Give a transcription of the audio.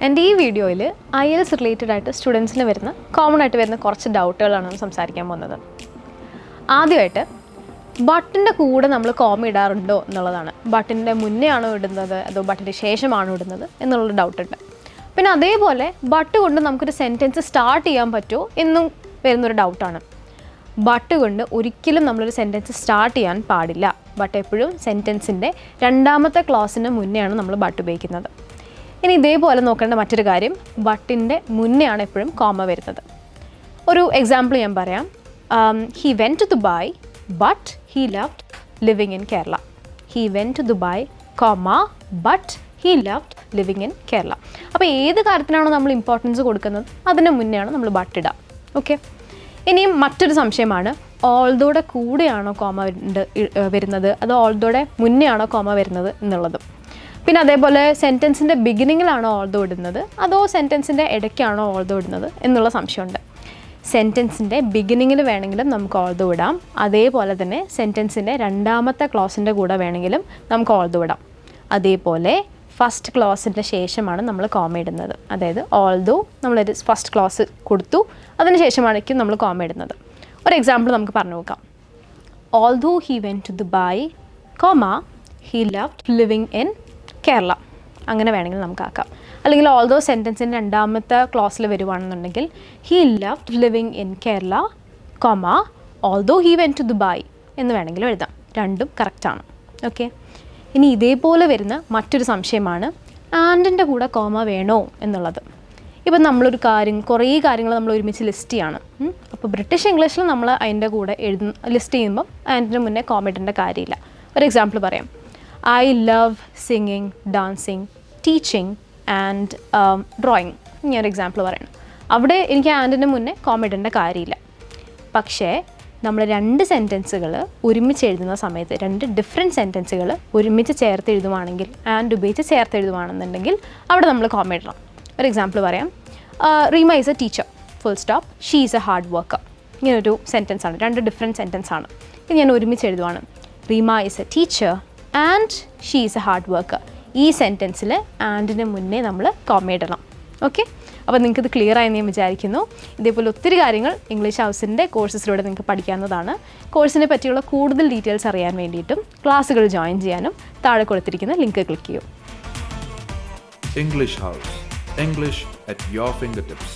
എൻ്റെ ഈ വീഡിയോയിൽ IELTS റിലേറ്റഡ് ആയിട്ട് സ്റ്റുഡൻസിന് വരുന്ന കോമൺ ആയിട്ട് വരുന്ന കുറച്ച് ഡൗട്ടുകളാണ് സംസാരിക്കാൻ പോകുന്നത്. ആദ്യമായിട്ട് ബട്ടിൻ്റെ കൂടെ നമ്മൾ കോമ ഇടാറുണ്ടോ എന്നുള്ളതാണ്. ബട്ടിൻ്റെ മുന്നേ ആണോ ഇടുന്നത് അതോ ബട്ടിൻ്റെ ശേഷമാണോ ഇടുന്നത് എന്നുള്ളൊരു ഡൗട്ടുണ്ട്. പിന്നെ അതേപോലെ ബട്ട് കൊണ്ട് നമുക്കൊരു സെൻറ്റൻസ് സ്റ്റാർട്ട് ചെയ്യാൻ പറ്റുമോ എന്നും വരുന്നൊരു ഡൗട്ടാണ്. ബട്ട് കൊണ്ട് ഒരിക്കലും നമ്മളൊരു സെൻറ്റൻസ് സ്റ്റാർട്ട് ചെയ്യാൻ പാടില്ല. ബട്ട് എപ്പോഴും സെൻറ്റൻസിൻ്റെ രണ്ടാമത്തെ ക്ലോസിന് മുന്നെയാണ് നമ്മൾ ബട്ട് ഉപയോഗിക്കുന്നത്. ഇനി ഇതേപോലെ നോക്കേണ്ട മറ്റൊരു കാര്യം, ബട്ടിൻ്റെ മുന്നേ ആണ് എപ്പോഴും കോമ വരുന്നത്. ഒരു എക്സാമ്പിൾ ഞാൻ പറയാം. He went to Dubai but he loved living in Kerala. He went to Dubai comma but he loved living in Kerala. അപ്പോൾ ഏത് കാര്യത്തിനാണോ നമ്മൾ ഇമ്പോർട്ടൻസ് കൊടുക്കുന്നത് അതിന് മുന്നെയാണ് നമ്മൾ ബട്ട് ഇടുക. ഓക്കെ. ഇനിയും മറ്റൊരു സംശയമാണ്, ഓൾദോയുടെ കൂടെയാണോ കോമ വരുന്നത് അതോ ഓൾദോയുടെ മുന്നേ ആണോ കോമ വരുന്നത് എന്നുള്ളതും. പിന്നെ അതേപോലെ സെൻറ്റൻസിൻ്റെ ബിഗിനിങ്ങിലാണോ ഓൾദോ ഇടുന്നത് അതോ സെൻറ്റൻസിൻ്റെ ഇടയ്ക്കാണോ ഓൾദോ ഇടുന്നത് എന്നുള്ള സംശയമുണ്ട്. സെൻറ്റൻസിൻ്റെ ബിഗിനിങ്ങിൽ വേണമെങ്കിലും നമുക്ക് ഓൾദോ ഇടാം. അതേപോലെ തന്നെ സെൻറ്റൻസിൻ്റെ രണ്ടാമത്തെ ക്ലോസിൻ്റെ കൂടെ വേണമെങ്കിലും നമുക്ക് ഓൾദോ ഇടാം. അതേപോലെ ഫസ്റ്റ് ക്ലോസിൻ്റെ ശേഷമാണ് നമ്മൾ കോമ ഇടുന്നത്. അതായത് ഓൾദോ നമ്മളൊരു ഫസ്റ്റ് ക്ലോസ് കൊടുത്തു, അതിന് ശേഷമായിരിക്കും നമ്മൾ കോമ ഇടുന്നത്. ഒരു എക്സാമ്പിൾ നമുക്ക് പറഞ്ഞു നോക്കാം. Although he went to Dubai comma he loved living in Kerala. അങ്ങനെ വേണമെങ്കിൽ നമുക്ക് ആക്കാം. അല്ലെങ്കിൽ ഓൾദോ സെൻറ്റൻസിൻ്റെ രണ്ടാമത്തെ ക്ലോസിൽ വരുവാണെന്നുണ്ടെങ്കിൽ he loved living in Kerala comma although he went to Dubai എന്ന് വേണമെങ്കിലും എഴുതാം. രണ്ടും കറക്റ്റാണ്. ഓക്കെ. ഇനി ഇതേപോലെ വരുന്ന മറ്റൊരു സംശയമാണ് ആൻഡിൻ്റെ കൂടെ കോമ വേണോ എന്നുള്ളത്. ഇപ്പം നമ്മളൊരു കുറേ കാര്യങ്ങൾ നമ്മൾ ഒരുമിച്ച് ലിസ്റ്റ് ചെയ്യാണ്. അപ്പോൾ ബ്രിട്ടീഷ് ഇംഗ്ലീഷിൽ നമ്മൾ അതിൻ്റെ കൂടെ ലിസ്റ്റ് ചെയ്യുമ്പം ആൻഡിൻ്റെ മുന്നേ കോമ ഇടേണ്ട കാര്യമില്ല. ഒരു എക്സാമ്പിൾ പറയാം. I love singing, dancing, teaching and drawing. ഞാനൊരു എക്സാമ്പിൾ പറയണം. അവിടെ എനിക്ക് ആൻഡിൻ്റെ മുന്നേ കോമ ഇടേണ്ട കാര്യമില്ല. പക്ഷേ നമ്മൾ രണ്ട് സെൻറ്റൻസുകൾ ഒരുമിച്ച് എഴുതുന്ന സമയത്ത്, രണ്ട് ഡിഫറെൻറ്റ് സെൻറ്റൻസുകൾ ഒരുമിച്ച് ചേർത്ത് എഴുതുവാണെങ്കിൽ, ആൻഡ് ഉപയോഗിച്ച് ചേർത്ത് എഴുതുവാണെന്നുണ്ടെങ്കിൽ അവിടെ നമ്മൾ കോമ ഇടണം. ഒരു എക്സാമ്പിൾ പറയാം. Reema is a teacher full stop she is a hard worker. ഇങ്ങനൊരു സെൻറ്റൻസാണ്, രണ്ട് ഡിഫറെൻറ്റ് സെൻറ്റൻസാണ്. ഇത് ഞാൻ ഒരുമിച്ച് എഴുതുവാണ്. Reema is a teacher and she is a hard worker. ഈ സെൻറ്റൻസിൽ ആൻഡിന് മുന്നേ നമ്മൾ കോമ ഇടണം. ഓക്കെ. അപ്പോൾ നിങ്ങൾക്കിത് ക്ലിയർ ആയെന്ന് ഞാൻ വിചാരിക്കുന്നു. ഇതേപോലെ ഒത്തിരി കാര്യങ്ങൾ ഇംഗ്ലീഷ് ഹൗസിൻ്റെ കോഴ്സസിലൂടെ നിങ്ങൾക്ക് പഠിക്കാവുന്നതാണ്. കോഴ്സിനെ പറ്റിയുള്ള കൂടുതൽ ഡീറ്റെയിൽസ് അറിയാൻ വേണ്ടിയിട്ടും ക്ലാസ്സുകൾ ജോയിൻ ചെയ്യാനും താഴെ കൊടുത്തിരിക്കുന്ന ലിങ്ക് ക്ലിക്ക് ചെയ്യൂ. English House. English at your fingertips.